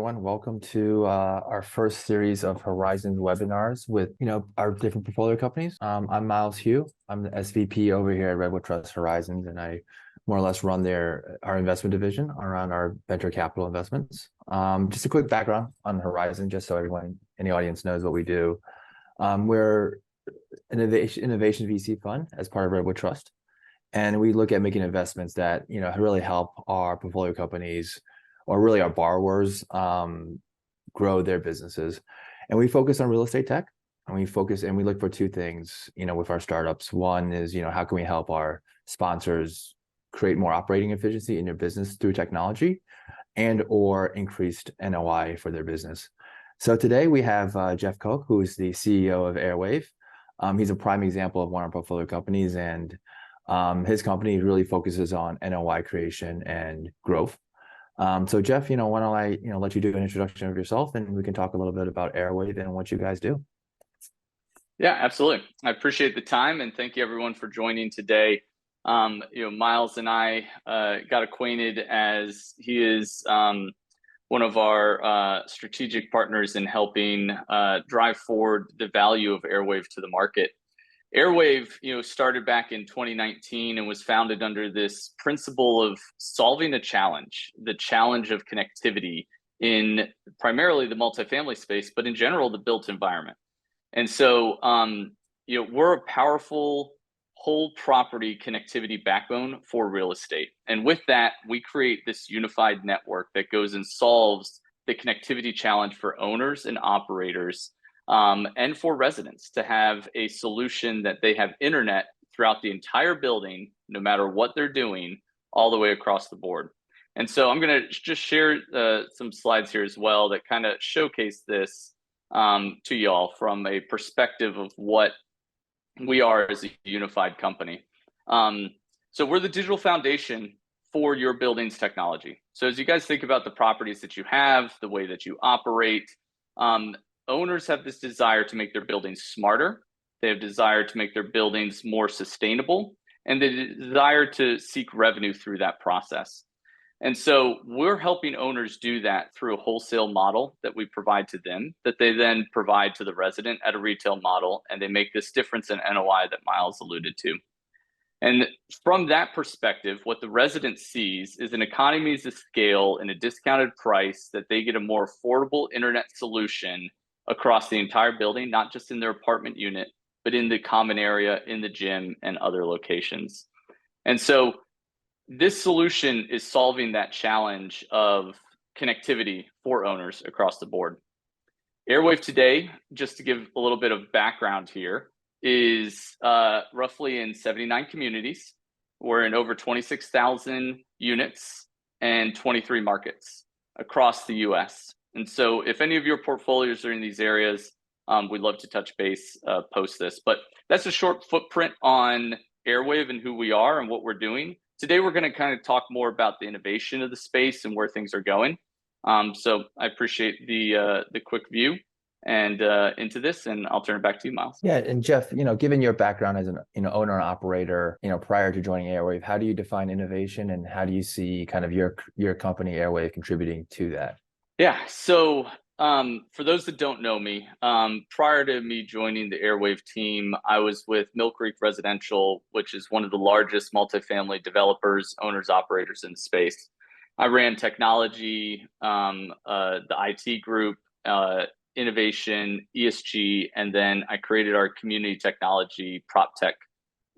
everyone. Welcome to our first series of Horizons webinars with our different portfolio companies. I'm Miles Hugh. I'm the SVP over here at Redwood Trust Horizons, and I more or less run our investment division around our venture capital investments. Just a quick background on Horizon, just so everyone in the audience knows what we do. We're an innovation VC fund as part of Redwood Trust, and we look at making investments that really help our portfolio companies, or really our borrowers, grow their businesses. And we focus on real estate tech, and we look for two things, with our startups. One is, how can we help our sponsors create more operating efficiency in their business through technology and or increased NOI for their business. So today we have Jeff Koch, who is the CEO of Aerwave. He's a prime example of one of our portfolio companies, and his company really focuses on NOI creation and growth. So Jeff, why don't I, let you do an introduction of yourself, and we can talk a little bit about Aerwave and what you guys do. Yeah, absolutely. I appreciate the time, and thank you everyone for joining today. Miles and I got acquainted as he is one of our strategic partners in helping drive forward the value of Aerwave to the market. Aerwave, started back in 2019 and was founded under this principle of solving a challenge, the challenge of connectivity in primarily the multifamily space, but in general, the built environment. And so, we're a powerful whole property connectivity backbone for real estate. And with that, we create this unified network that goes and solves the connectivity challenge for owners and operators, and for residents to have a solution that they have internet throughout the entire building, no matter what they're doing, all the way across the board. And so I'm going to just share some slides here as well that kind of showcase this to y'all from a perspective of what we are as a unified company. So we're the digital foundation for your building's technology. So as you guys think about the properties that you have, the way that you operate, owners have this desire to make their buildings smarter. They have desire to make their buildings more sustainable, and they desire to seek revenue through that process. And so we're helping owners do that through a wholesale model that we provide to them, that they then provide to the resident at a retail model, and they make this difference in NOI that Miles alluded to. And from that perspective, what the resident sees is an economies of scale and a discounted price that they get a more affordable internet solution across the entire building, not just in their apartment unit, but in the common area, in the gym, and other locations. And so this solution is solving that challenge of connectivity for owners across the board. Aerwave today, just to give a little bit of background here, is roughly in 79 communities. We're in over 26,000 units and 23 markets across the US. And so if any of your portfolios are in these areas, we'd love to touch base post this. But that's a short footprint on Aerwave and who we are and what we're doing. Today, we're going to kind of talk more about the innovation of the space and where things are going. So I appreciate the quick view and into this, and I'll turn it back to you, Miles. Yeah, and Jeff, given your background as an owner and operator, prior to joining Aerwave, how do you define innovation, and how do you see kind of your company Aerwave contributing to that? Yeah, so for those that don't know me, prior to me joining the Aerwave team, I was with Mill Creek Residential, which is one of the largest multifamily developers, owners, operators in the space. I ran technology, the IT group, innovation, ESG, and then I created our community technology prop tech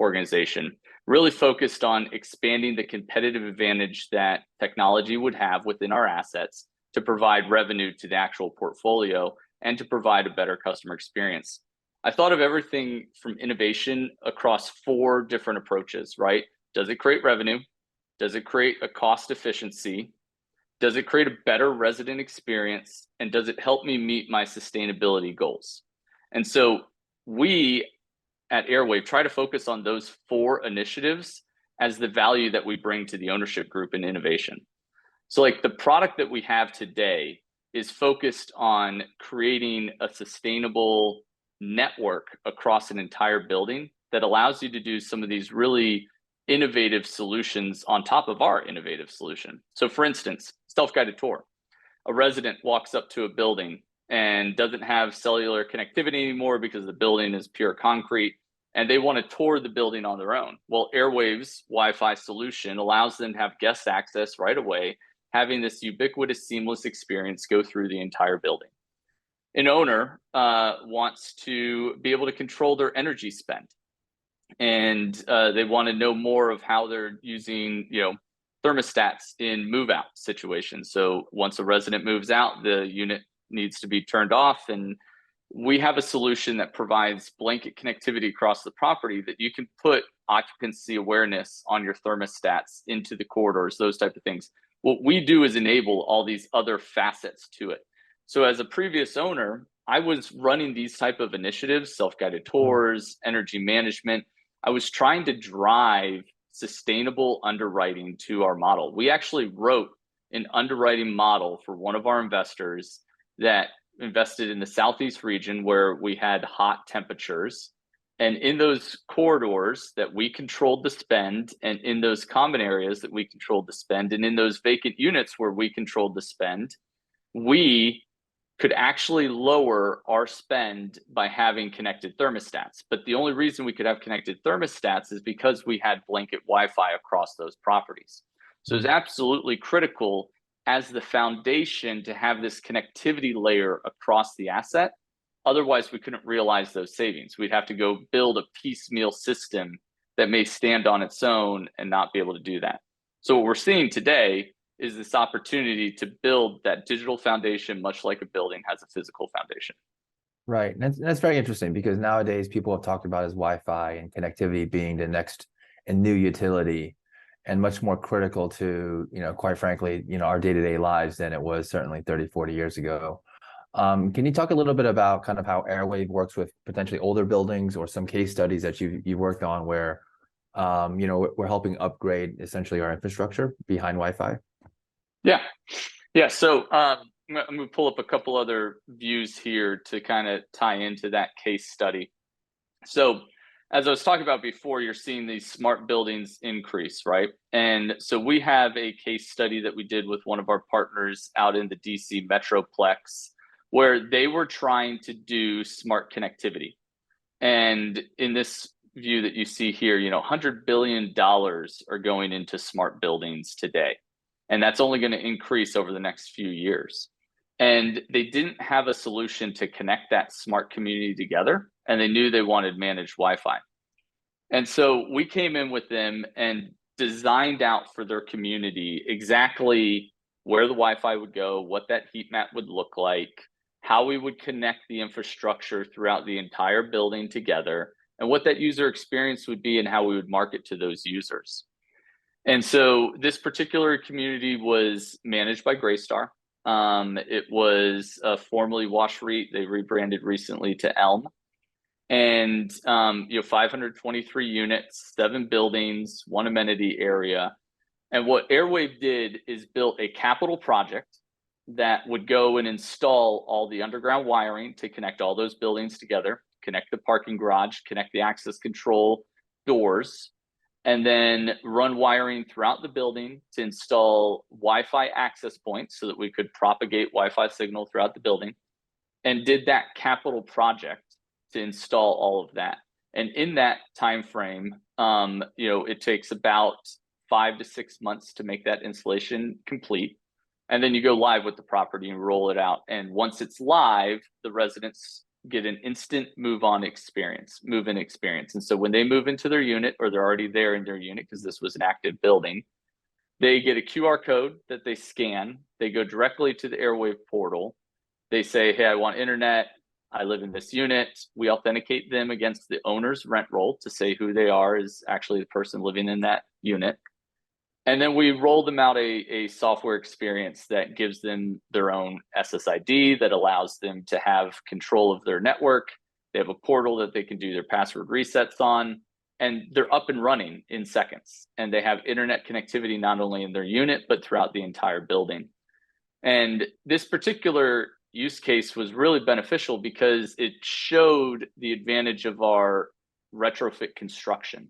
organization, really focused on expanding the competitive advantage that technology would have within our assets to provide revenue to the actual portfolio and to provide a better customer experience. I thought of everything from innovation across 4 different approaches, right? Does it create revenue? Does it create a cost efficiency? Does it create a better resident experience? And does it help me meet my sustainability goals? And so we at Aerwave try to focus on those 4 initiatives as the value that we bring to the ownership group in innovation. So like the product that we have today is focused on creating a sustainable network across an entire building that allows you to do some of these really innovative solutions on top of our innovative solution. So for instance, self-guided tour. a resident walks up to a building and doesn't have cellular connectivity anymore because the building is pure concrete, and they want to tour the building on their own. Well, Airwave's Wi-Fi solution allows them to have guest access right away, having this ubiquitous, seamless experience go through the entire building. An owner wants to be able to control their energy spend, and they want to know more of how they're using, thermostats in move-out situations. So once a resident moves out, the unit needs to be turned off, and we have a solution that provides blanket connectivity across the property that you can put occupancy awareness on your thermostats into the corridors, those type of things. What we do is enable all these other facets to it. So as a previous owner, I was running these type of initiatives, self-guided tours, energy management. I was trying to drive sustainable underwriting to our model. We actually wrote an underwriting model for one of our investors that invested in the Southeast region where we had hot temperatures. And in those corridors that we controlled the spend, and in those common areas that we controlled the spend, and in those vacant units where we controlled the spend, we could actually lower our spend by having connected thermostats. But the only reason we could have connected thermostats is because we had blanket Wi-Fi across those properties. So it's absolutely critical as the foundation to have this connectivity layer across the asset. Otherwise, we couldn't realize those savings. We'd have to go build a piecemeal system that may stand on its own and not be able to do that. So what we're seeing today is this opportunity to build that digital foundation, much like a building has a physical foundation. Right. And that's very interesting, because nowadays people have talked about as Wi-Fi and connectivity being the next and new utility, and much more critical to, quite frankly, our day-to-day lives than it was certainly 30, 40 years ago. Can you talk a little bit about kind of how Airwave works with potentially older buildings, or some case studies that you worked on where, we're helping upgrade essentially our infrastructure behind Wi-Fi? Yeah. So I'm going to pull up a couple other views here to kind of tie into that case study. So as I was talking about before, you're seeing these smart buildings increase, right? And so we have a case study that we did with one of our partners out in the DC Metroplex, where they were trying to do smart connectivity. And in this view that you see here, $100 billion are going into smart buildings today. And that's only going to increase over the next few years. And they didn't have a solution to connect that smart community together, and they knew they wanted managed Wi-Fi. And so we came in with them and designed out for their community exactly where the Wi-Fi would go, what that heat map would look like, how we would connect the infrastructure throughout the entire building together, and what that user experience would be, and how we would market to those users. And so this particular community was managed by Greystar. It was formerly Wash REIT. They rebranded recently to Elm. And 523 units, 7 buildings, 1 amenity area. And what Airwave did is built a capital project that would go and install all the underground wiring to connect all those buildings together, connect the parking garage, connect the access control doors, and then run wiring throughout the building to install Wi-Fi access points so that we could propagate Wi-Fi signal throughout the building, and did that capital project to install all of that. And in that time frame, it takes about 5 to 6 months to make that installation complete. And then you go live with the property and roll it out. And once it's live, the residents get an instant move-in experience. And so when they move into their unit, or they're already there in their unit because this was an active building, they get a QR code that they scan. They go directly to the Airwave portal. They say, hey, I want internet. I live in this unit. We authenticate them against the owner's rent roll to say who they are is actually the person living in that unit. And then we roll them out a software experience that gives them their own SSID that allows them to have control of their network. They have a portal that they can do their password resets on, and they're up and running in seconds. And they have internet connectivity not only in their unit, but throughout the entire building. And this particular use case was really beneficial because it showed the advantage of our retrofit construction.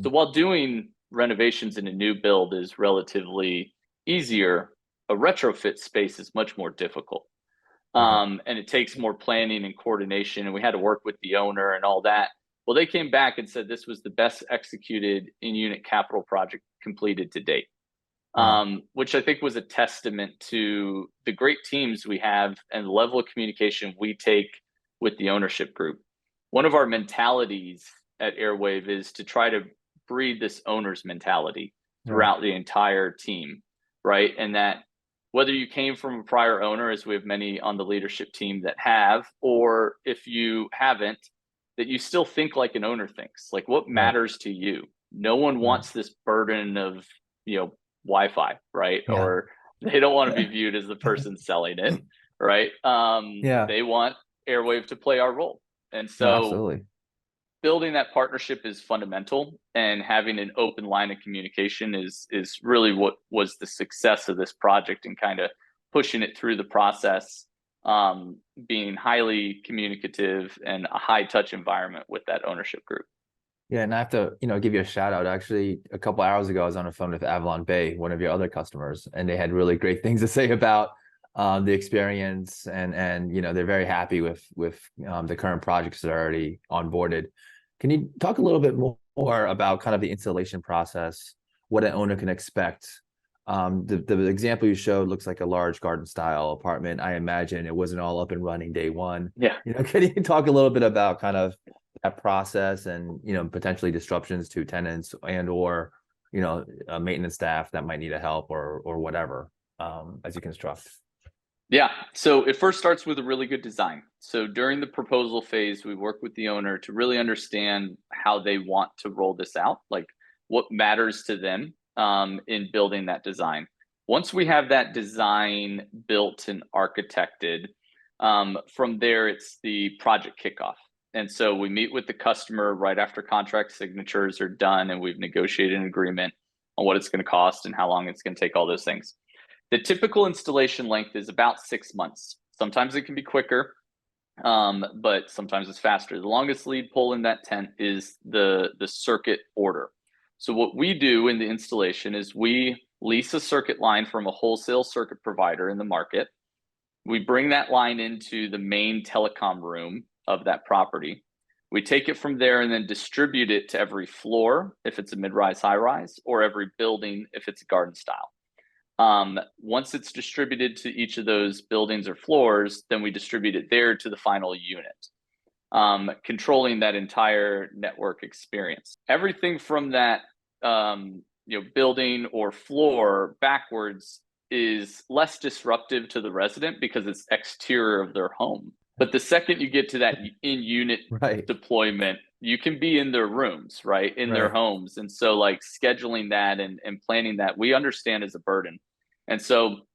So while doing renovations in a new build is relatively easier, a retrofit space is much more difficult. Right. And it takes more planning and coordination, and we had to work with the owner and all that. Well, they came back and said this was the best executed in-unit capital project completed to date, Wow. which I think was a testament to the great teams we have and the level of communication we take with the ownership group. One of our mentalities at Airwave is to try to breed this owner's mentality Right. throughout the entire team, right? And that whether you came from a prior owner, as we have many on the leadership team that have, or if you haven't, that you still think like an owner thinks. Like, what Right. matters to you? No one Right. wants this burden of, Wi-Fi, right? Yeah. Or they don't want to be viewed as the person selling it, right? Yeah. They want Airwave to play our role. And No, so absolutely. building that partnership is fundamental, and having an open line of communication is really what was the success of this project, and kind of pushing it through the process, being highly communicative and a high touch environment with that ownership group. Yeah, and I have to, give you a shout out. Actually, a couple hours ago, I was on the phone with Avalon Bay, one of your other customers, and they had really great things to say about the experience, and they're very happy with the current projects that are already onboarded. Can you talk a little bit more about kind of the installation process, what an owner can expect? The example you showed looks like a large garden style apartment. I imagine it wasn't all up and running day one. Yeah. Can you talk a little bit about kind of that process and potentially disruptions to tenants and or maintenance staff that might need a help or whatever as you construct? Yeah. So it first starts with a really good design. So during the proposal phase, we work with the owner to really understand how they want to roll this out, like what matters to them in building that design. Once we have that design built and architected, from there, it's the project kickoff. And so we meet with the customer right after contract signatures are done and we've negotiated an agreement on what it's going to cost and how long it's going to take, all those things. The typical installation length is about 6 months. Sometimes it can be quicker, but sometimes it's faster. The longest lead pole in that tent is the circuit order. So what we do in the installation is we lease a circuit line from a wholesale circuit provider in the market. We bring that line into the main telecom room of that property. We take it from there and then distribute it to every floor if it's a mid-rise, high-rise, or every building if it's a garden style. Once it's distributed to each of those buildings or floors, then we distribute it there to the final unit, controlling that entire network experience. Everything from that building or floor backwards is less disruptive to the resident because it's exterior of their home. But the second you get to that in-unit Right. deployment, you can be in their rooms, right, in their Right. homes. And so like scheduling that and planning that, we understand is a burden. And so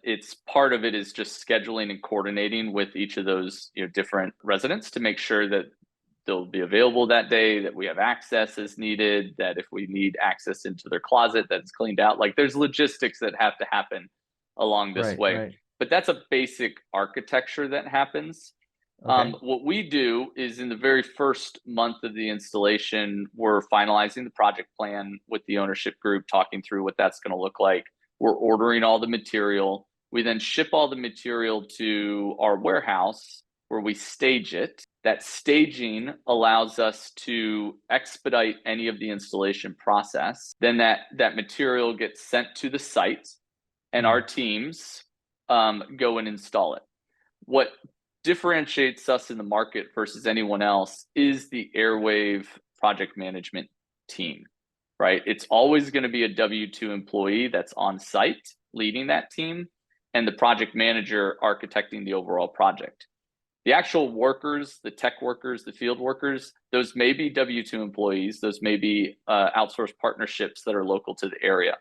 it's part of it is just scheduling and coordinating with each of those different residents to make sure that they'll be available that day, that we have access as needed, that if we need access into their closet, that it's cleaned out. Like there's logistics that have to happen along this Right. way. Right. But that's a basic architecture that happens. Okay. What we do is in the very first month of the installation, we're finalizing the project plan with the ownership group, talking through what that's going to look like. We're ordering all the material. We then ship all the material to our warehouse where we stage it. That staging allows us to expedite any of the installation process. Then that material gets sent to the site and our teams go and install it. What differentiates us in the market versus anyone else is the Airwave project management team, right? It's always going to be a W-2 employee that's on site leading that team and the project manager architecting the overall project. The actual workers, the tech workers, the field workers, those may be W-2 employees. Those may be outsourced partnerships that are local to the area.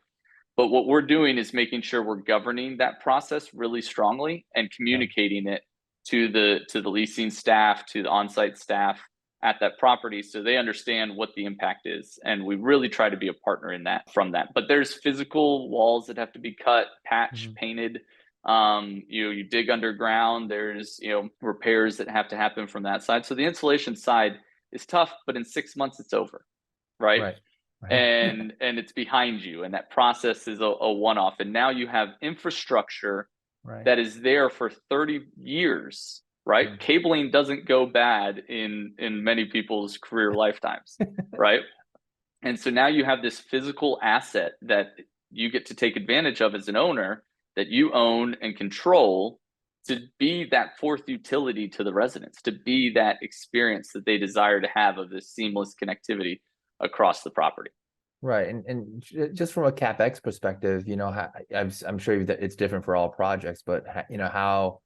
But what we're doing is making sure we're governing that process really strongly and communicating it to the leasing staff, to the on-site staff at that property, so they understand what the impact is. And we really try to be a partner in that from that. But there's physical walls that have to be cut, patched, painted. You dig underground. There's repairs that have to happen from that side. So the installation side is tough, but in 6 months it's over, right? Right. and it's behind you, and that process is a one-off, and now you have infrastructure Right. that is there for 30 years, right? Mm. Cabling doesn't go bad in many people's career lifetimes, right? And so now you have this physical asset that you get to take advantage of as an owner, that you own and control, to be that fourth utility to the residents, to be that experience that they desire to have of this seamless connectivity across the property. Right. Just from a CapEx perspective, I'm sure it's different for all projects, but how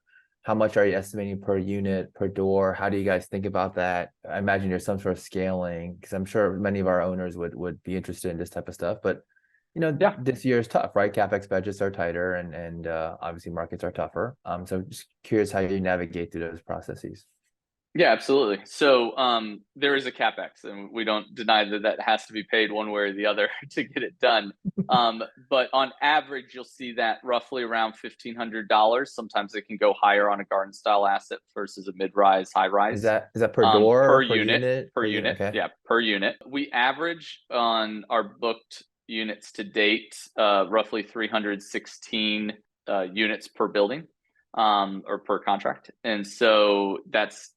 much are you estimating per unit, per door? How do you guys think about that? I imagine there's some sort of scaling, because I'm sure many of our owners would be interested in this type of stuff. But Yeah. this year is tough, right? CapEx budgets are tighter, and obviously markets are tougher. So just curious how you navigate through those processes. Yeah, absolutely. So there is a capex, and we don't deny that that has to be paid one way or the other to get it done. But on average, you'll see that roughly around $1,500. Sometimes it can go higher on a garden style asset versus a mid-rise, Is high-rise. that per door or Per per unit, unit? per Per unit. unit, Okay. yeah, per unit. We average on our booked units to date, roughly 316 units per building, or per contract, and so that's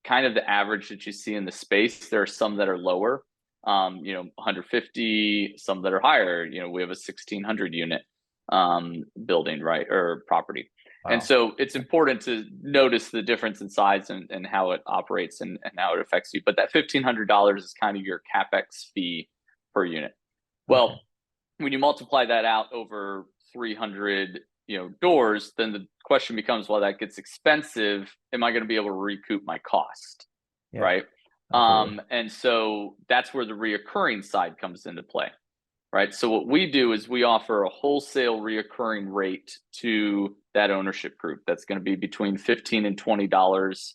kind of the average that you see in the space. There are some that are lower, 150, some that are higher. We have a 1,600 unit building, right, or property. And Wow. so it's important to notice the difference in size and how it operates and how it affects you. But that $1,500 is kind of your CapEx fee per unit. Okay. Well, when you multiply that out over 300, doors, then the question becomes, well, that gets expensive. Am I going to be able to recoup my cost? Yeah. Right. Absolutely. And so that's where the reoccurring side comes into play. Right. So what we do is we offer a wholesale reoccurring rate to that ownership group. That's going to be between $15 and $20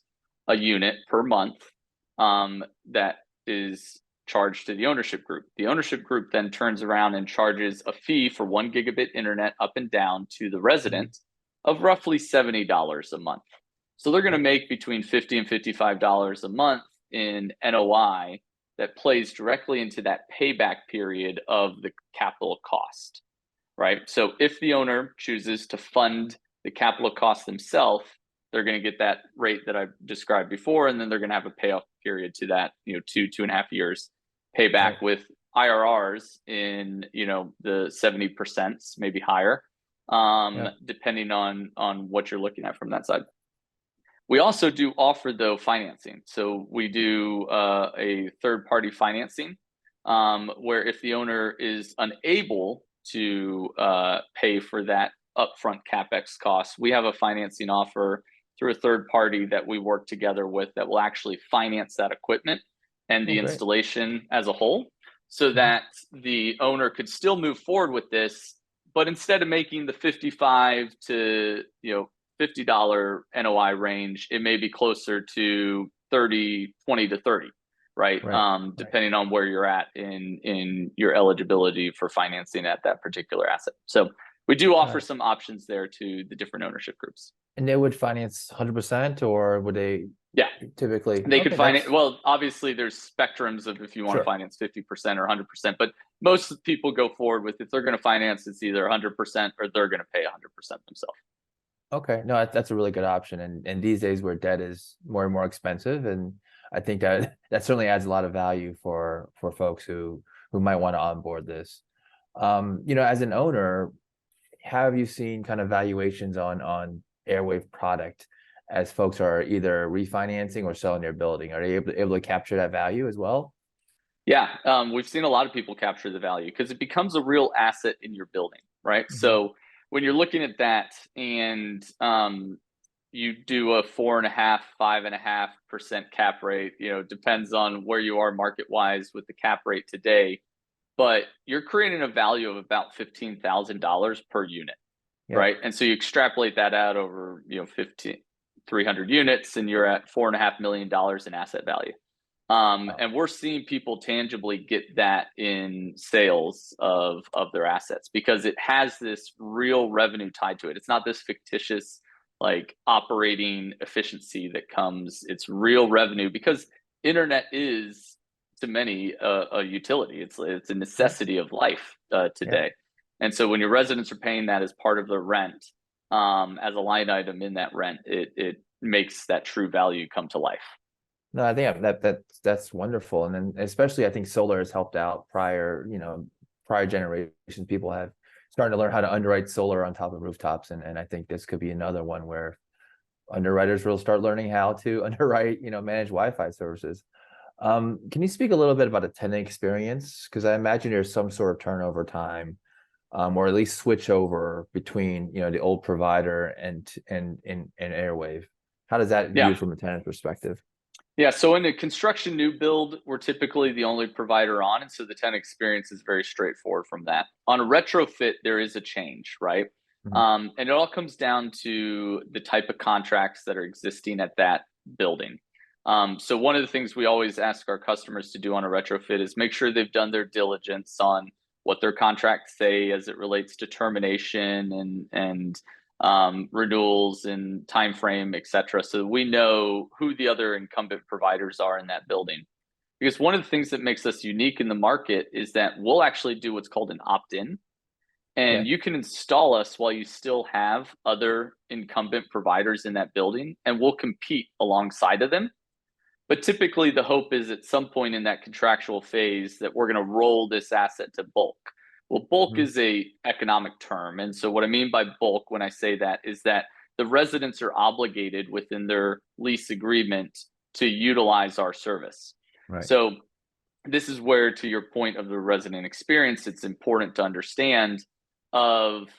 a unit per month. That is charged to the ownership group. The ownership group then turns around and charges a fee for 1 gigabit internet up and down to the Mhm. resident of roughly $70 a month. So they're going to make between $50 and $55 a month in NOI that plays directly into that payback period of the capital cost, right? So if the owner chooses to fund the capital cost themselves, they're going to get that rate that I described before, and then they're going to have a payoff period to that, 2.5 years payback Right. with IRRs in, the 70%, maybe higher, Yeah. depending on what you're looking at from that side. We also do offer, though, financing. So we do a third-party financing, where if the owner is unable to pay for that upfront CapEx cost, we have a financing offer through a third party that we work together with that will actually finance that equipment and Oh, the great. installation as a whole, so Mhm. that the owner could still move forward with this, but instead of making the 55 to $50 NOI range, it may be closer to 30, 20 to 30, right? Right. Right. Depending on where you're at in your eligibility for financing at that particular asset. So we do Got offer it. some options there to the different ownership groups. And they would finance 100%, or would they Yeah, typically? they could Okay, finance. that's Well, obviously, there's spectrums of if you want to sure. finance 50% or 100%, but most people go forward with, if they're going to finance, it's either 100% or they're going to pay 100% themselves. Okay, no, that's a really good option. And these days where debt is more and more expensive, and I think that that certainly adds a lot of value for folks who might want to onboard this. As an owner, have you seen kind of valuations on Airwave product as folks are either refinancing or selling their building? Are they able to capture that value as well? Yeah, we've seen a lot of people capture the value because it becomes a real asset in your building, right? Mhm. So when you're looking at that, and you do a 4.5, 5.5% cap rate, depends on where you are market wise with the cap rate today, but you're creating a value of about $15,000 per unit, Yep. right? And so you extrapolate that out over 300 units, and you're at $4.5 million in asset value. Wow. And we're seeing people tangibly get that in sales of their assets, because it has this real revenue tied to it. It's not this fictitious like operating efficiency that comes. It's real revenue, because internet is to many a utility. It's a Yeah. necessity of life Yeah. today. And so when your residents are paying that as part of their rent, as a line item in that rent, it makes that true value come to life. No, I think that's wonderful. And then especially I think solar has helped out prior generations. People have starting to learn how to underwrite solar on top of rooftops. And I think this could be another one where underwriters will start learning how to underwrite, manage Wi-Fi services. Can you speak a little bit about a tenant experience? Because I imagine there's some sort of turnover time, or at least switch over between, the old provider and Airwave. How does that view Yeah. from a tenant perspective? Yeah, so in a construction new build, we're typically the only provider on, and so the tenant experience is very straightforward from that. On a retrofit, there is a change, right? Mhm. And it all comes down to the type of contracts that are existing at that building. So one of the things we always ask our customers to do on a retrofit is make sure they've done their diligence on what their contracts say as it relates to termination and renewals and time frame, et cetera, so we know who the other incumbent providers are in that building. Because one of the things that makes us unique in the market is that we'll actually do what's called an opt-in, Yeah. and you can install us while you still have other incumbent providers in that building, and we'll compete alongside of them. But typically, the hope is at some point in that contractual phase that we're going to roll this asset to bulk. Well, bulk Mhm. is a economic term, and so what I mean by bulk when I say that is that the residents are obligated within their lease agreement to utilize our service. Right. So this is where, to your point of the resident experience, it's important to understand of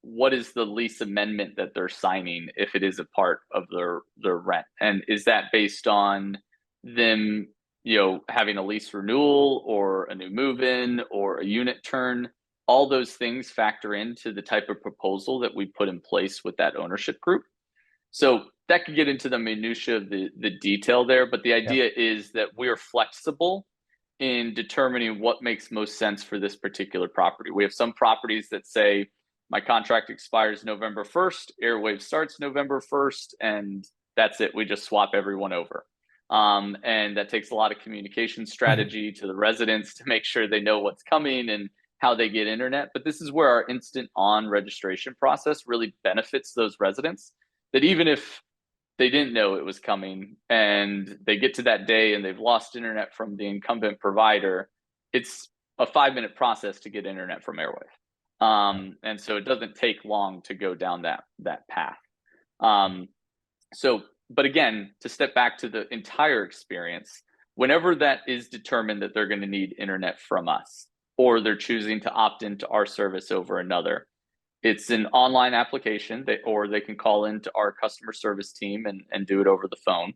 what is the lease amendment that they're signing if it is a part of their rent, and is that based on them having a lease renewal or a new move in or a unit turn. All those things factor into the type of proposal that we put in place with that ownership group. So that could get into the minutia of the detail there, but the Yep. idea is that we are flexible in determining what makes most sense for this particular property. We have some properties that say my contract expires November 1st, Airwave starts November 1st, and that's it. We just swap everyone over. And that takes a lot of communication strategy to the residents to make sure they know what's coming and how they get internet. But this is where our instant on registration process really benefits those residents, that even if they didn't know it was coming and they get to that day and they've lost internet from the incumbent provider, it's a 5-minute process to get internet from Airwave. And so it doesn't take long to go down that path. Um, so, but again, to step back to the entire experience, whenever that is determined that they're going to need internet from us, or they're choosing to opt into our service over another, it's an online application, or they can call into our customer service team and do it over the phone.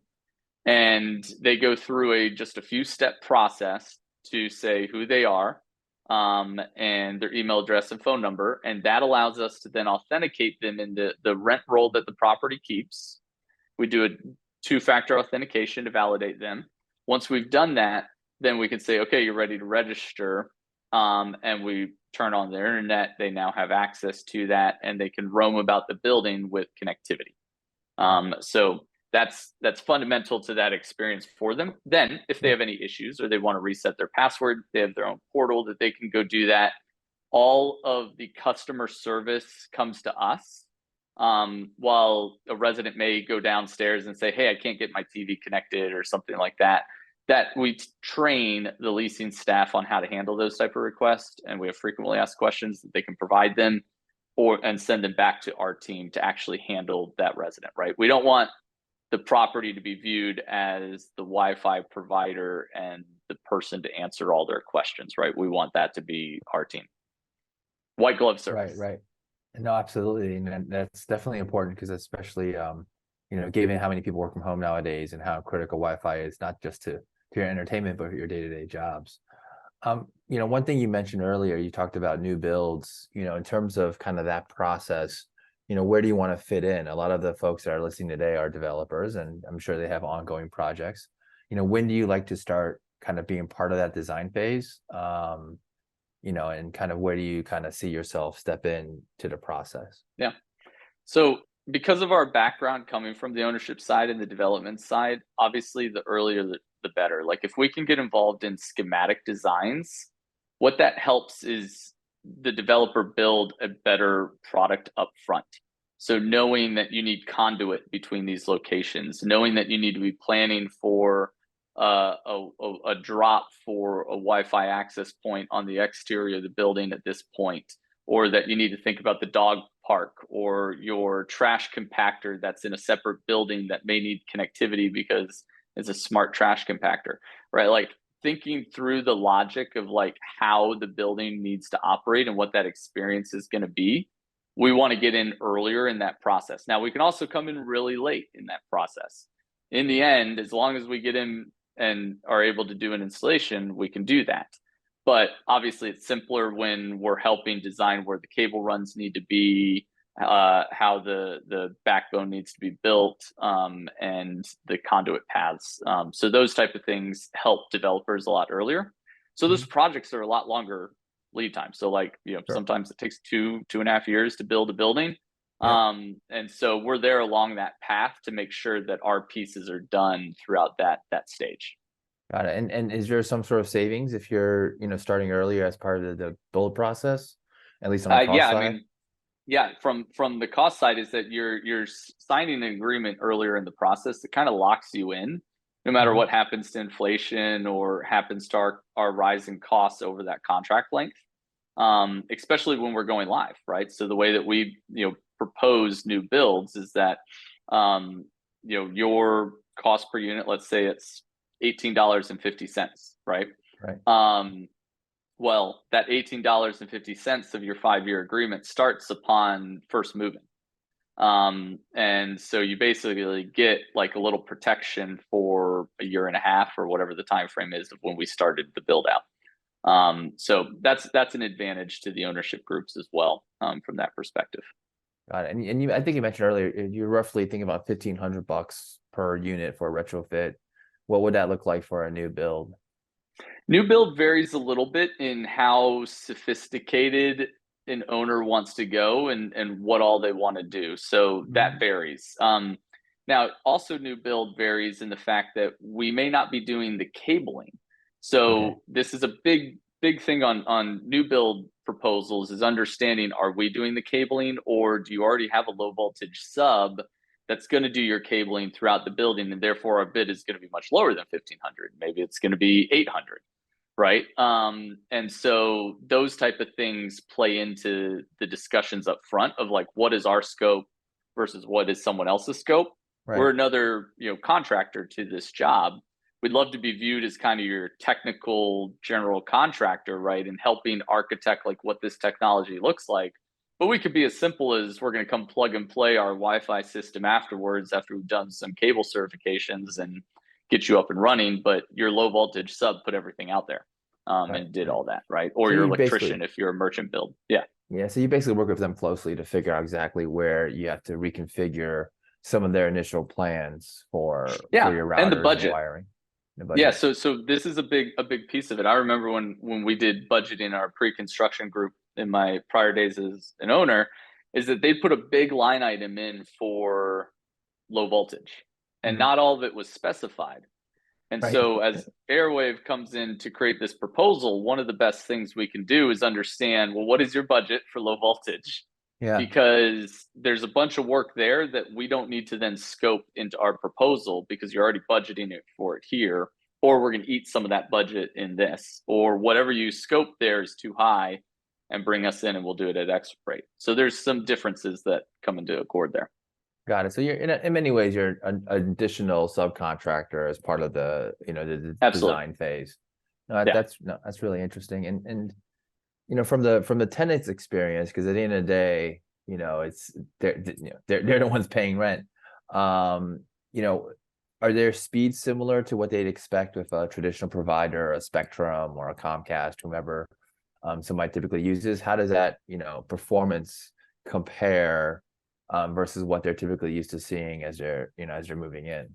And they go through just a few step process to say who they are, and their email address and phone number. And that allows us to then authenticate them in the rent roll that the property keeps. We do a 2-factor authentication to validate them. Once we've done that, then we can say, okay, you're ready to register. And we turn on their internet. They now have access to that, and they can roam about the building with connectivity. So that's fundamental to that experience for them. Then, if they Yeah. have any issues or they want to reset their password, they have their own portal that they can go do that. All of the customer service comes to us. While a resident may go downstairs and say, hey, I can't get my TV connected or something like that, that we train the leasing staff on how to handle those type of requests. And we have frequently asked questions that they can provide them and send them back to our team to actually handle that resident, right? We don't want the property to be viewed as the Wi-Fi provider and the person to answer all their questions, right? We want that to be our team. White glove Right. service. Right. No, absolutely. And that's definitely important because especially, given how many people work from home nowadays and how critical Wi-Fi is, not just to your entertainment, but your day-to-day jobs. One thing you mentioned earlier, you talked about new builds, in terms of kind of that process, where do you want to fit in? A lot of the folks that are listening today are developers, and I'm sure they have ongoing projects. When do you like to start kind of being part of that design phase? And kind of where do you kind of see yourself step in to the process? Yeah. So because of our background coming from the ownership side and the development side, obviously the earlier the better. Like if we can get involved in schematic designs, what that helps is the developer build a better product up front. So knowing that you need conduit between these locations, knowing that you need to be planning for a drop for a Wi-Fi access point on the exterior of the building at this point, or that you need to think about the dog park or your trash compactor that's in a separate building that may need connectivity because it's a smart trash compactor, right? Like thinking through the logic of like how the building needs to operate and what that experience is going to be. We want to get in earlier in that process. Now we can also come in really late in that process. In the end, as long as we get in and are able to do an installation, we can do that. But obviously it's simpler when we're helping design where the cable runs need to be, how the backbone needs to be built, and the conduit paths. So those type of things help developers a lot earlier. So those projects are a lot longer lead time. So like, Sure. sometimes it takes 2.5 years to build a building. Yeah. And so we're there along that path to make sure that our pieces are done throughout that stage. Got it. And is there some sort of savings if you're, starting earlier as part of the build process, at least on the cost I side? mean, yeah, from the cost side is that you're signing an agreement earlier in the process that kind of locks you in, no matter what happens to inflation or happens to our rising costs over that contract length. Especially when we're going live, right? So the way that we propose new builds is that your cost per unit, let's say it's $18.50, right? Right. Well, that $18.50 of your 5-year agreement starts upon first moving. And so you basically get like a little protection for a year and a half or whatever the time frame is of when we started the build out. So that's an advantage to the ownership groups as well, from that perspective. Got it. And you, I think you mentioned earlier, you're roughly thinking about $1,500 per unit for a retrofit. What would that look like for a new build? New build varies a little bit in how sophisticated an owner wants to go and what all they want to do. So that varies. Now, also new build varies in the fact that we may not be doing the cabling. So this is a big thing on new build proposals is understanding, are we doing the cabling, or do you already have a low voltage sub that's going to do your cabling throughout the building, and therefore our bid is going to be much lower than 1,500. Maybe it's going to be 800, right? And so those type of things play into the discussions up front of like, what is our scope versus what is someone else's scope. Right. We're another contractor to this job. We'd love to be viewed as kind of your technical general contractor, right? And helping architect like what this technology looks like. But we could be as simple as we're going to come plug and play our Wi-Fi system afterwards after we've done some cable certifications and get you up and running. But your low voltage sub put everything out there and did all that, right? Or So your you electrician if you're a merchant build. Yeah. Yeah. So you basically work with them closely to figure out exactly where you have to reconfigure some of their initial plans for your routers and the budget. wiring. Yeah, so this is a big piece of it. I remember when we did budgeting in our pre-construction group in my prior days as an owner, is that they put a big line item in for low voltage, and not all of it was specified. And so as Airwave comes in to create this proposal, one of the best things we can do is understand, well, what is your budget for low voltage? Yeah. Because there's a bunch of work there that we don't need to then scope into our proposal because you're already budgeting it for it here, or we're going to eat some of that budget in this, or whatever you scope there is too high and bring us in and we'll do it at X rate. So there's some differences that come into accord there. Got it. So you're in many ways, you're an additional subcontractor as part of the, the design phase. That's really interesting. And from the tenant's experience, because at the end of the day, it's they're the ones paying rent. Are their speeds similar to what they'd expect with a traditional provider, a Spectrum or a Comcast, whomever somebody typically uses? How does that performance compare versus what they're typically used to seeing as they're moving in?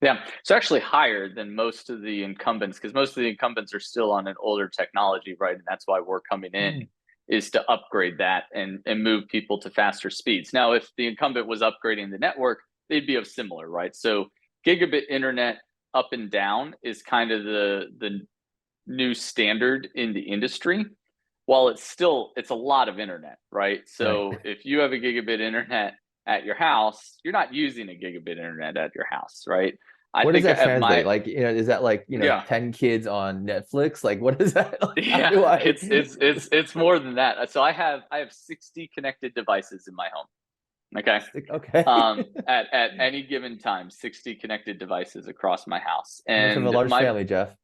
Yeah, it's actually higher than most of the incumbents, because most of the incumbents are still on an older technology, right? And that's why we're coming in is to upgrade that and move people to faster speeds. Now, if the incumbent was upgrading the network, they'd be of similar, right? So gigabit internet up and down is kind of the new standard in the industry. While it's a lot of internet, right? Right. So if you have a gigabit internet at your house, you're not using a gigabit internet at your house, right? I What does think that at translate? my Like, is that like, yeah 10 kids on Netflix? Like, what is that? Like, how yeah do I? it's more than that. So I have 60 connected devices in my home. Okay. Okay. At any given time, 60 connected devices across my house, You must have a and large my family, Jeff.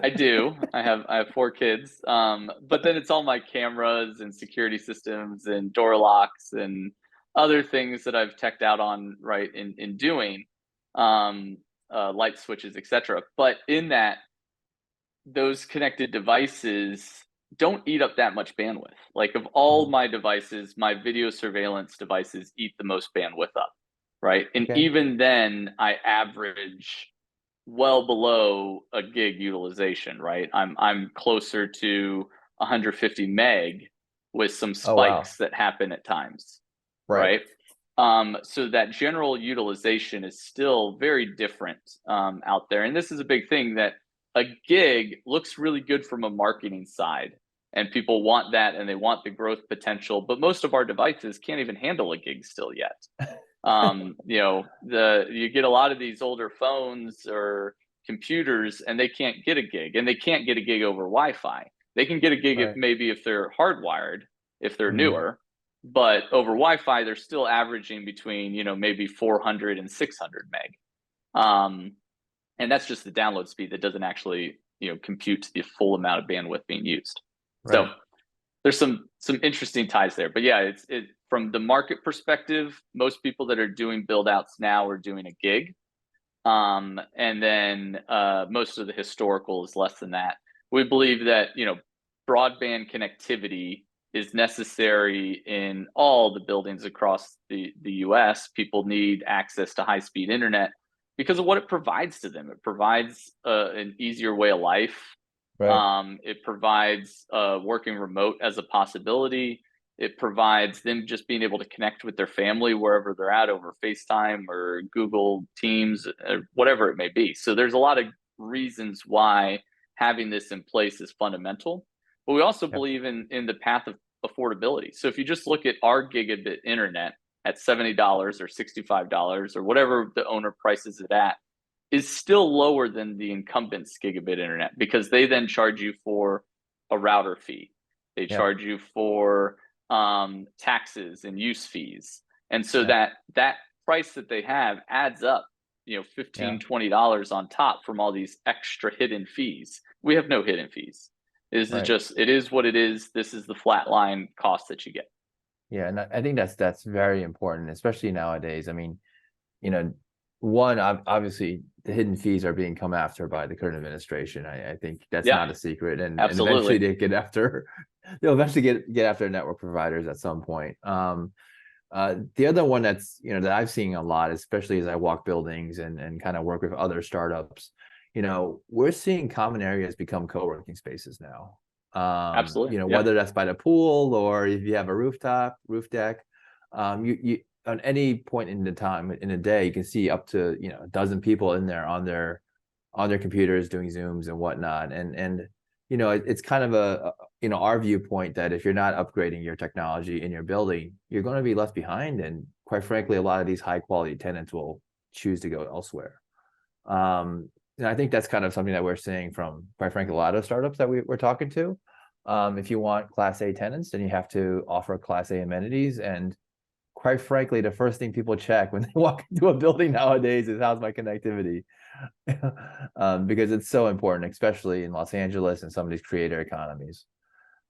I do. I have 4 kids. But then it's all my cameras and security systems and door locks and other things that I've teched out on, right, in doing um light switches, etc. But in that, those connected devices don't eat up that much bandwidth. Like, of all Mhm. my devices, my video surveillance devices eat the most bandwidth up, right? And Okay. even then I average well below a gig utilization, right? I'm closer to 150 meg with some Oh, wow. spikes that happen at times, Right. right? So that general utilization is still very different out there, and this is a big thing, that a gig looks really good from a marketing side, and people want that and they want the growth potential, but most of our devices can't even handle a gig still yet. You get a lot of these older phones or computers and they can't get a gig, and they can't get a gig over Wi-Fi. They can get a gig Right. if they're hardwired, if they're Mhm. newer, but over Wi-Fi they're still averaging between maybe 400 and 600 meg. um, and that's just the download speed. That doesn't actually compute the full amount of bandwidth being used. So Right. there's some interesting ties there. But yeah, it from the market perspective, most people that are doing build outs now are doing a gig. And then most of the historical is less than that. We believe that broadband connectivity is necessary in all the buildings across the US. People need access to high speed internet because of what it provides to them. It provides an easier way of life. Right. It provides working remote as a possibility. It provides them just being able to connect with their family wherever they're at over FaceTime or Google Teams, or whatever it may be. So there's a lot of reasons why having this in place is fundamental. But we also Yep. believe in the path of affordability. So if you just look at our gigabit internet at $70 or $65 or whatever the owner prices it at, is still lower than the incumbent's gigabit internet, because they then charge you for a router fee. They Yep. charge you for taxes and use fees. And so Yep. that price that they have adds up, Yeah. 15, $20 on top from all these extra hidden fees. We have no hidden fees. This is Right. just, it is what it is. This is the flat line cost that you get. Yeah. And I think that's very important, especially nowadays. I mean, you know, one, obviously the hidden fees are being come after by the current administration. I think that's Yeah, not a secret, and eventually absolutely. they get after, they'll eventually get after network providers at some point. The other one that's that I've seen a lot, especially as I walk buildings and kind of work with other startups, we're seeing common areas become co-working spaces now. Absolutely. Yeah. Whether that's by the pool or if you have a roof deck, you on any point in the time in a day, you can see up to a dozen people in there on their computers doing Zooms and whatnot. And it's kind of our viewpoint that if you're not upgrading your technology in your building, you're going to be left behind. And quite frankly, a lot of these high quality tenants will choose to go elsewhere. And I think that's kind of something that we're seeing from, quite frankly, a lot of startups that we're talking to. If you want Class A tenants, then you have to offer Class A amenities. And quite frankly, the first thing people check when they walk into a building nowadays is how's my connectivity, because it's so important, especially in Los Angeles and some of these creator economies.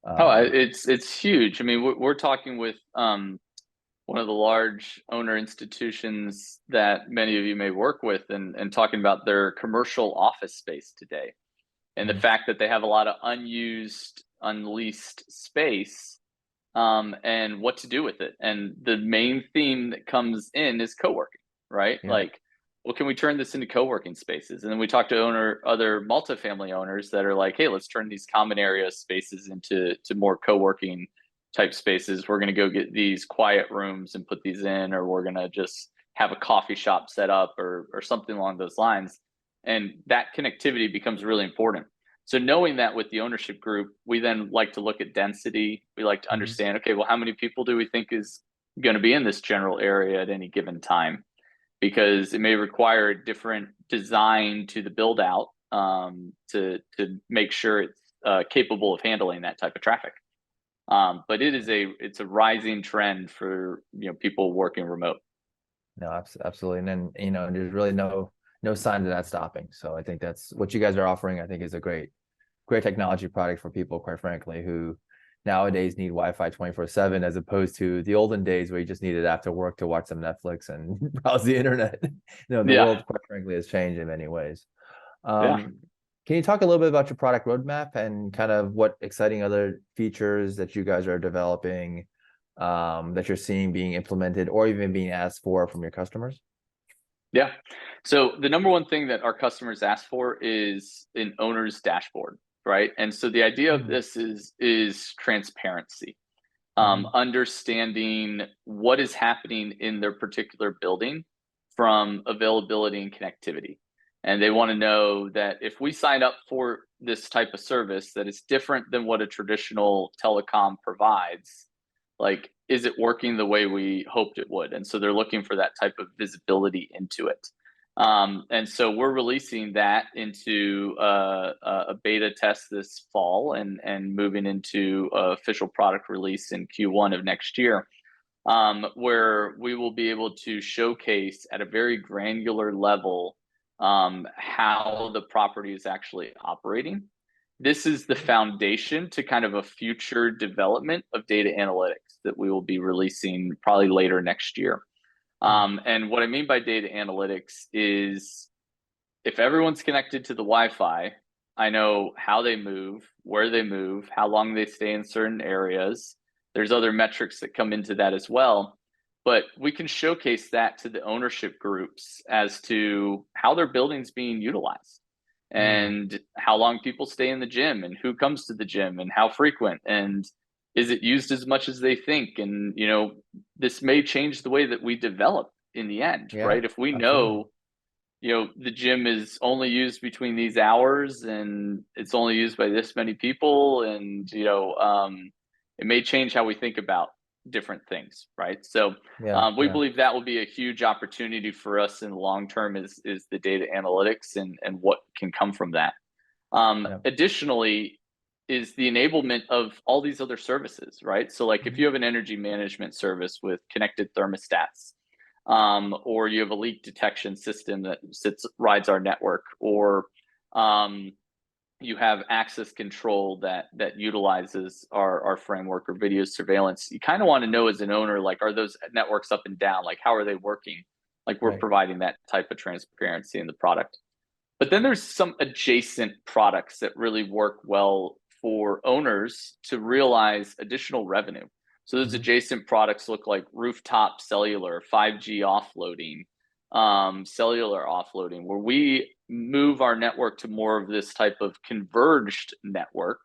Um, It's huge. I mean, we're talking with one of the large owner institutions that many of you may work with, and talking about their commercial office space today, and the mm, fact that they have a lot of unused, unleased space, and what to do with it. And the main theme that comes in is co-working, right? yeah, Like, well, can we turn this into co-working spaces? And then we talk to other multifamily owners that are like, hey, let's turn these common area spaces into more co-working type spaces. We're going to go get these quiet rooms and put these in, or we're going to just have a coffee shop set up, or something along those lines. And that connectivity becomes really important. So knowing that with the ownership group, we then like to look at density. We like to Mhm. understand, okay, well, how many people do we think is going to be in this general area at any given time? Because it may require a different design to the build out, to make sure it's capable of handling that type of traffic. But it's a rising trend for people working remote. No, absolutely. And then, there's really no sign of that stopping. So I think that's what you guys are offering. I think is a great technology product for people, quite frankly, who nowadays need Wi-Fi 24/7, as opposed to the olden days where you just needed after work to watch some Netflix and browse the internet. The Yeah, world, quite frankly, has changed in many ways. yeah. Can you talk a little bit about your product roadmap and kind of what exciting other features that you guys are developing, that you're seeing being implemented or even being asked for from your customers? Yeah. So the number one thing that our customers ask for is an owner's dashboard, right? And so the idea of Mm, this is transparency, mhm, understanding what is happening in their particular building from availability and connectivity. And they want to know that if we sign up for this type of service that is different than what a traditional telecom provides, like, is it working the way we hoped it would? And so they're looking for that type of visibility into it. And so we're releasing that into a beta test this fall, and moving into official product release in Q1 of next year, where we will be able to showcase at a very granular level how the property is actually operating. This is the foundation to kind of a future development of data analytics that we will be releasing probably later next year. mm, And what I mean by data analytics is, if everyone's connected to the Wi-Fi, I know how they move, where they move, how long they stay in certain areas. There's other metrics that come into that as well. But we can showcase that to the ownership groups as to how their building's being utilized, mm. and how long people stay in the gym, and who comes to the gym, and how frequent, and is it used as much as they think. And this may change the way that we develop in the end, Yeah, right? If we absolutely. know the gym is only used between these hours, and it's only used by this many people, and it may change how we think about different things, right? So Yeah, we yeah, believe that will be a huge opportunity for us in the long term, is the data analytics and what can come from that. yeah. Additionally, is the enablement of all these other services, right? So, like, if Mhm, you have an energy management service with connected thermostats, or you have a leak detection system that rides our network, or um, you have access control that utilizes our framework, or video surveillance. You kind of want to know as an owner, like, are those networks up and down? Like, how are they working? Like, we're right. providing that type of transparency in the product. But then there's some adjacent products that really work well for owners to realize additional revenue. So those Mhm, adjacent products look like rooftop cellular, 5G offloading, cellular offloading, where we move our network to more of this type of converged network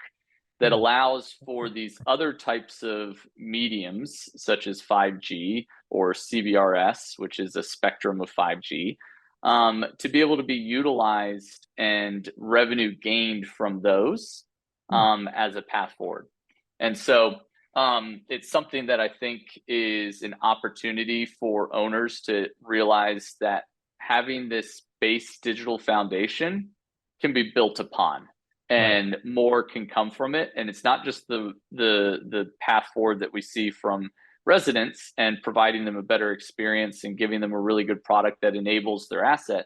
that mm, allows for these other types of mediums, such as 5G or CBRS, which is a spectrum of 5G, to be able to be utilized and revenue gained from those, mm, as a path forward. And so it's something that I think is an opportunity for owners to realize that having this base digital foundation can be built upon, right. and more can come from it. And it's not just the path forward that we see from residents and providing them a better experience and giving them a really good product that enables their asset,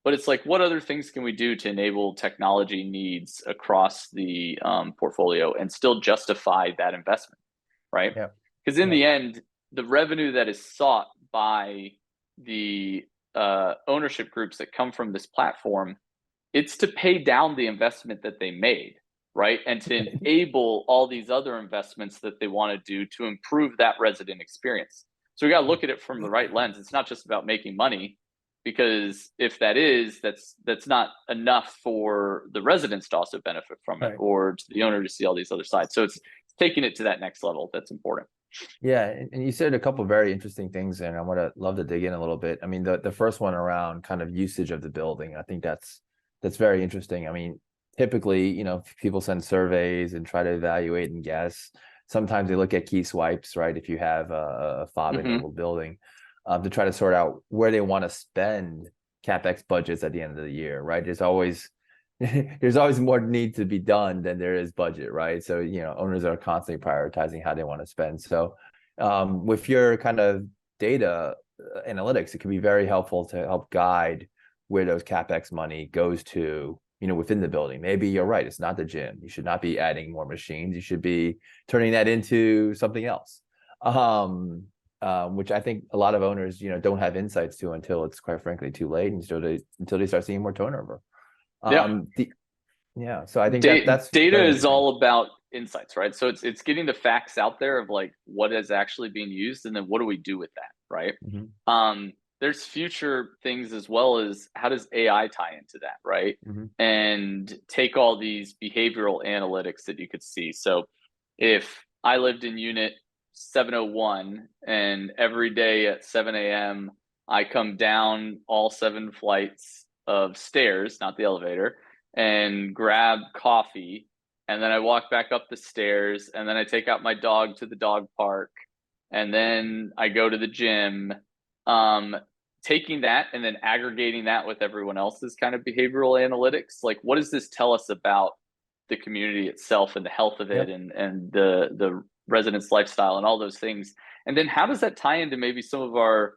but it's like, what other things can we do to enable technology needs across the portfolio and still justify that investment, right? Yeah, Because in yeah. the end, the revenue that is sought by the ownership groups that come from this platform, it's to pay down the investment that they made, right? And to enable all these other investments that they want to do to improve that resident experience. So we got to look at it from the right lens. It's not just about making money, because if that is, that's not enough for the residents to also benefit from it, Right. or to the owner to see all these other sides. So it's taking it to that next level that's important. Yeah, and you said a couple of very interesting things, and I would love to dig in a little bit. I mean, the first one around kind of usage of the building, I think that's very interesting. I mean, typically, people send surveys and try to evaluate and guess. Sometimes they look at key swipes, right? If you have a Hmm. fob-enabled building, to try to sort out where they want to spend CapEx budgets at the end of the year, right? There's always there's always more need to be done than there is budget, right? So, owners are constantly prioritizing how they want to spend. So, with your kind of data analytics, it can be very helpful to help guide where those CapEx money goes to, within the building. Maybe you're right, it's not the gym. You should not be adding more machines. You should be turning that into something else. Which I think a lot of owners, don't have insights to until it's quite frankly too late, and until they start seeing more turnover. Yeah. Yeah, so I think that's Data very is interesting. all about insights, right? So it's getting the facts out there of like what is actually being used, and then what do we do with that, right? Hmm. There's future things as well as how does AI tie into that, right? Hmm. And take all these behavioral analytics that you could see. So if I lived in unit 701 and every day at 7 a.m. I come down all 7 flights of stairs, not the elevator, and grab coffee, and then I walk back up the stairs, and then I take out my dog to the dog park, and then I go to the gym. Um, Taking that and then aggregating that with everyone else's kind of behavioral analytics, like what does this tell us about the community itself and the health of it, Yep. and the residents' lifestyle and all those things, and then how does that tie into maybe some of our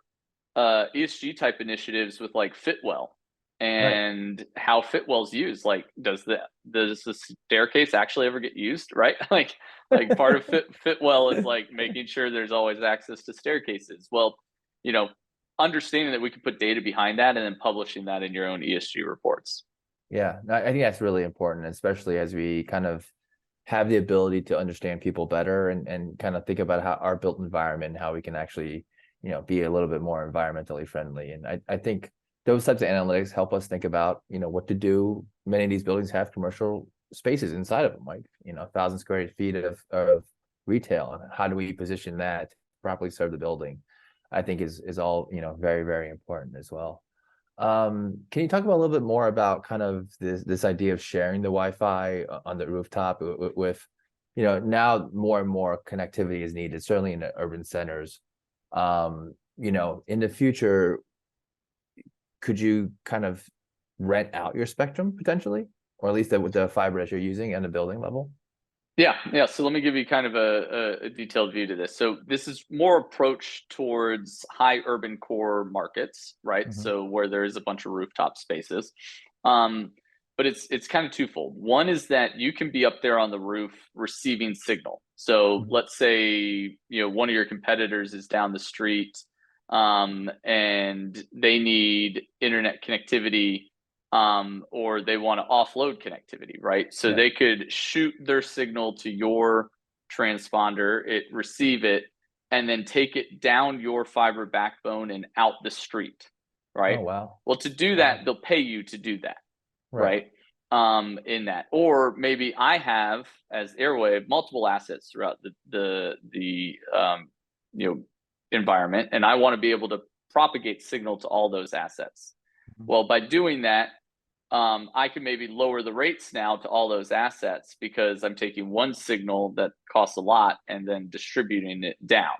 ESG type initiatives with like Fitwell Right. and how Fitwell's used. Like, does the staircase actually ever get used? Right? Like part of Fitwell is like making sure there's always access to staircases. Well, you know, understanding that we can put data behind that and then publishing that in your own ESG reports. Yeah, I think that's really important, especially as we kind of have the ability to understand people better and kind of think about how our built environment, how we can actually, be a little bit more environmentally friendly. And I think those types of analytics help us think about, what to do. Many of these buildings have commercial spaces inside of them, like, 1,000 square feet of retail. And how do we position that to properly serve the building? I think is all, very, very important as well. Can you talk about a little bit more about kind of this idea of sharing the Wi-Fi on the rooftop with, now more and more connectivity is needed, certainly in the urban centers. In the future, could you kind of rent out your spectrum potentially, or at least with the fiber that you're using and the building level? Yeah. So let me give you kind of a detailed view to this. So this is more approach towards high urban core markets, right? Hmm. So where there is a bunch of rooftop spaces. Um, but it's kind of twofold. One is that you can be up there on the roof receiving signal. So Hmm. let's say, one of your competitors is down the street, and they need internet connectivity, or they want to offload connectivity, right? So Right. they could shoot their signal to your transponder, it receive it, and then take it down your fiber backbone and out the street, Oh, right? wow. Well, to do that, Wow. they'll pay you to do that, Right. right? In that, or maybe I have as Airwave multiple assets throughout the you know environment, and I want to be able to propagate signal to all those assets. Mhm. Well, by doing that, I can maybe lower the rates now to all those assets because I'm taking one signal that costs a lot and then distributing it down,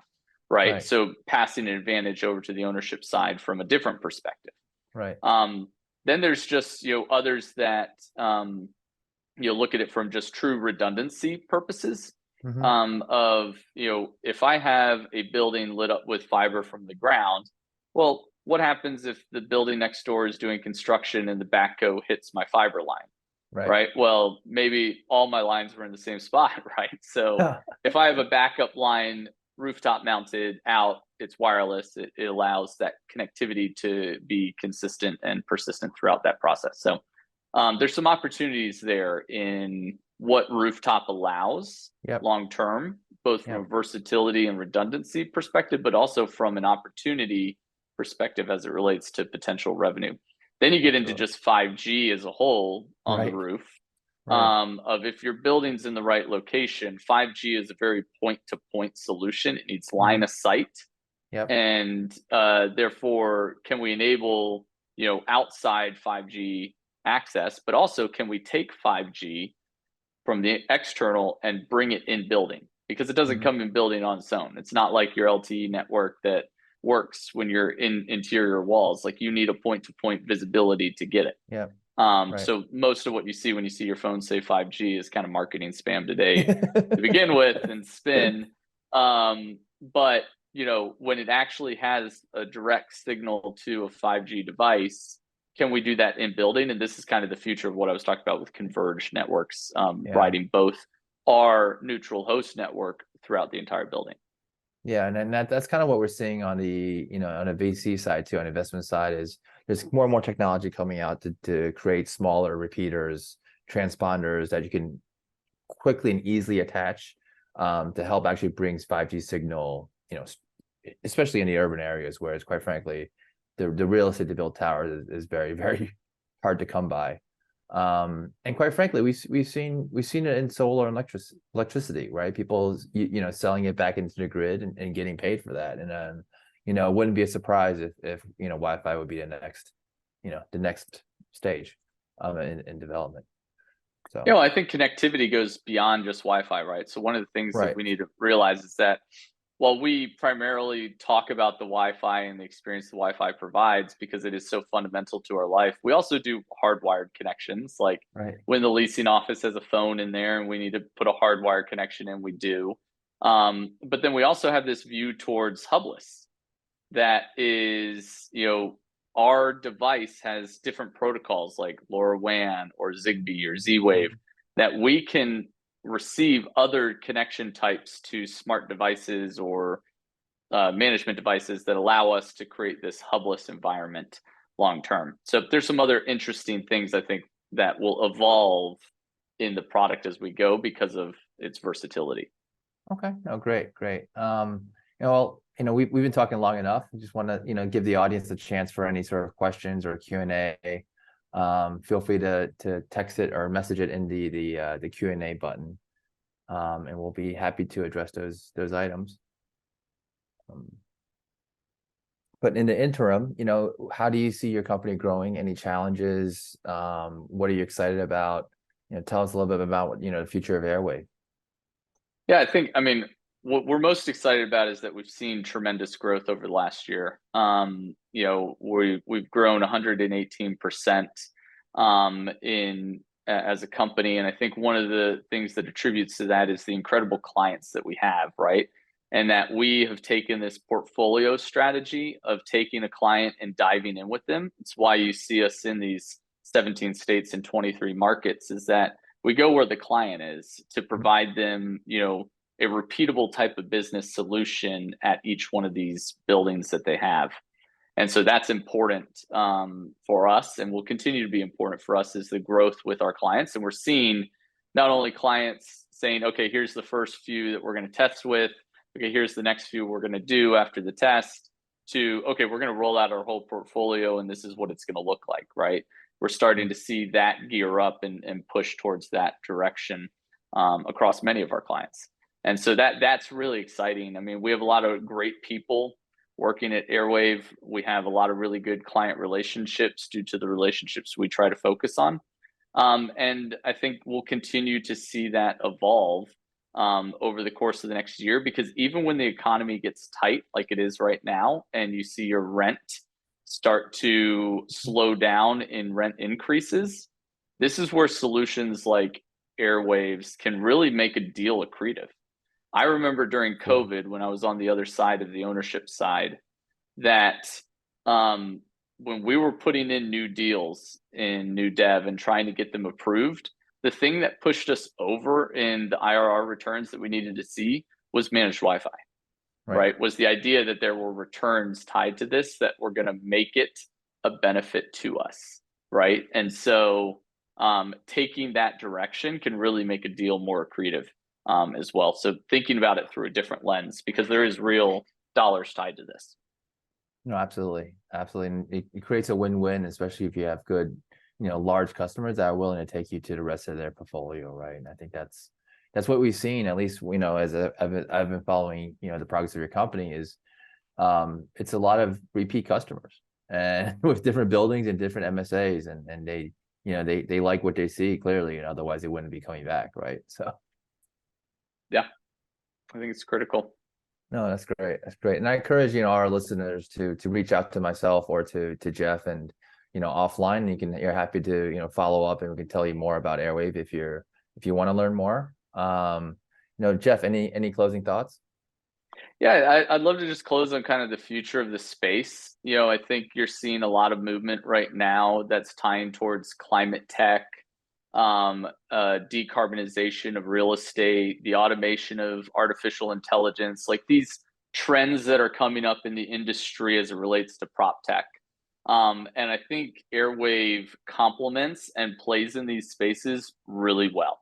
right? Right. So passing an advantage over to the ownership side from a different perspective. Right. Um, then there's just others that look at it from just true redundancy purposes. Hmm. Of if I have a building lit up with fiber from the ground, well, what happens if the building next door is doing construction and the backhoe hits my fiber line? Right. Right. Well, maybe all my lines were in the same spot, right? So if I have a backup line rooftop mounted out, it's wireless. It allows that connectivity to be consistent and persistent throughout that process. So there's some opportunities there in what rooftop allows Yep. long term, both from a Yep. versatility and redundancy perspective, but also from an opportunity perspective as it relates to potential revenue. Then you get into Absolutely. just 5G as a whole on the Right. roof. Right. Of if your building's in the right location, 5G is a very point to point solution. It needs line Hmm. of sight. Yep. And therefore, can we enable, outside 5G access, but also can we take 5G from the external and bring it in building? Because it doesn't Mhm. come in building on its own. It's not like your LTE network that works when you're in interior walls. Like, you need a point-to-point visibility to get it. Yeah, right. So most of what you see when you see your phone say 5G is kind of marketing spam today to begin with and spin. But when it actually has a direct signal to a 5G device, can we do that in building? And this is kind of the future of what I was talking about with converged networks, Yeah. riding both our neutral host network throughout the entire building. Yeah, and then that's kind of what we're seeing on the, on a VC side too, on the investment side, is there's more and more technology coming out to create smaller repeaters, transponders that you can quickly and easily attach, to help actually brings 5G signal, especially in the urban areas where it's, quite frankly, the real estate to build towers is very, very hard to come by. And quite frankly, we've seen it in solar and electricity, right? People, selling it back into the grid and getting paid for that. And then, it wouldn't be a surprise if Wi-Fi would be the next stage in development. So I think connectivity goes beyond just Wi-Fi, right? So one of the things that right. we need to realize is that while we primarily talk about the Wi-Fi and the experience the Wi-Fi provides because it is so fundamental to our life, we also do hardwired connections. Like, Right. when the leasing office has a phone in there and we need to put a hardwired connection in, we do. But then we also have this view towards hubless, that is, our device has different protocols like LoRaWAN or Zigbee or Z-Wave Mhm. that we can receive other connection types to smart devices or management devices that allow us to create this hubless environment long term. So there's some other interesting things I think that will evolve in the product as we go because of its versatility. Okay. No, great, great. Well, we've been talking long enough. I just want to, give the audience a chance for any sort of questions or Q&A. Feel free to text it or message it in the Q&A button, and we'll be happy to address those items. But in the interim, how do you see your company growing? Any challenges? What are you excited about? Tell us a little bit about what, the future of Airwave. Yeah, I mean, what we're most excited about is that we've seen tremendous growth over the last year. We've grown 118% as a company, and I think one of the things that attributes to that is the incredible clients that we have, right? And that we have taken this portfolio strategy of taking a client and diving in with them. It's why you see us in these 17 states and 23 markets, is that we go where the client is to provide them, a repeatable type of business solution at each one of these buildings that they have. And so that's important for us, and will continue to be important for us, is the growth with our clients. And we're seeing not only clients saying, okay, here's the first few that we're going to test with, okay, here's the next few we're going to do after the test, to, okay, we're going to roll out our whole portfolio and this is what it's going to look like, right? We're starting to see that gear up and push towards that direction across many of our clients. And so that's really exciting. I mean, we have a lot of great people working at Airwave. We have a lot of really good client relationships due to the relationships we try to focus on. And I think we'll continue to see that evolve over the course of the next year, because even when the economy gets tight like it is right now, and you see your rent start to slow down in rent increases, this is where solutions like Airwaves can really make a deal accretive. I remember during COVID, when I was on the other side of the ownership side, that when we were putting in new deals in new dev and trying to get them approved, the thing that pushed us over in the IRR returns that we needed to see was managed Wi-Fi, right? Was the idea that there were returns tied to this that were going to make it a benefit to us, right? And so taking that direction can really make a deal more accretive as well. So thinking about it through a different lens, because there is real dollars tied to this. No, absolutely, absolutely. And it creates a win-win, especially if you have good, large customers that are willing to take you to the rest of their portfolio, right? And I think that's what we've seen, at least, as I've been following, the progress of your company, is it's a lot of repeat customers and with different buildings and different MSAs, and they they like what they see clearly, and otherwise they wouldn't be coming back, right? So Yeah, I think it's critical. no, that's great. That's great. And I encourage, our listeners to reach out to myself or to Jeff, and offline you're happy to, follow up, and we can tell you more about Airwave if you want to learn more. Jeff, any closing thoughts? Yeah, I'd love to just close on kind of the future of the space. I think you're seeing a lot of movement right now that's tying towards climate tech, decarbonization of real estate, the automation of artificial intelligence, like these trends that are coming up in the industry as it relates to prop tech. And I think Airwave complements and plays in these spaces really well.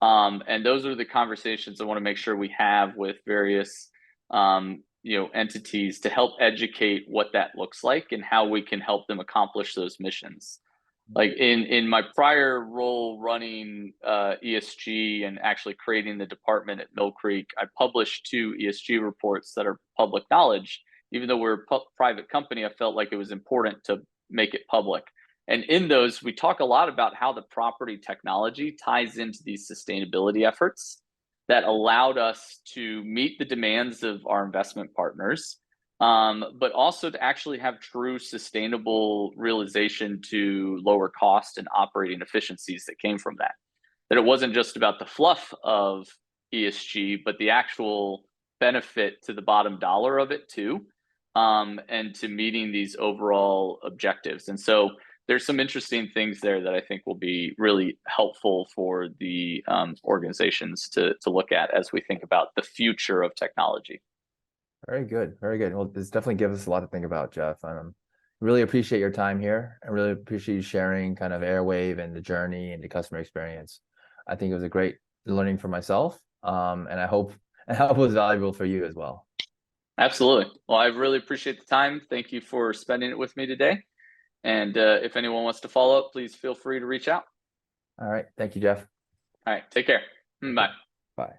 And those are the conversations I want to make sure we have with various entities to help educate what that looks like and how we can help them accomplish those missions. Like in my prior role running ESG and actually creating the department at Mill Creek, I published 2 ESG reports that are public knowledge. Even though we're a private company, I felt like it was important to make it public. And in those, we talk a lot about how the property technology ties into these sustainability efforts that allowed us to meet the demands of our investment partners, but also to actually have true sustainable realization to lower cost and operating efficiencies that came from that. That it wasn't just about the fluff of ESG, but the actual benefit to the bottom dollar of it too, and to meeting these overall objectives. And so there's some interesting things there that I think will be really helpful for the organizations to look at as we think about the future of technology. Very good. Very good. Well, this definitely gives us a lot to think about, Jeff. Really appreciate your time here. I really appreciate you sharing kind of Airwave and the journey and the customer experience. I think it was a great learning for myself, and I hope it was valuable for you as well. Absolutely. Well, I really appreciate the time. Thank you for spending it with me today. And if anyone wants to follow up, please feel free to reach out. All right. Thank you, Jeff. All right. Take care. Bye. Bye.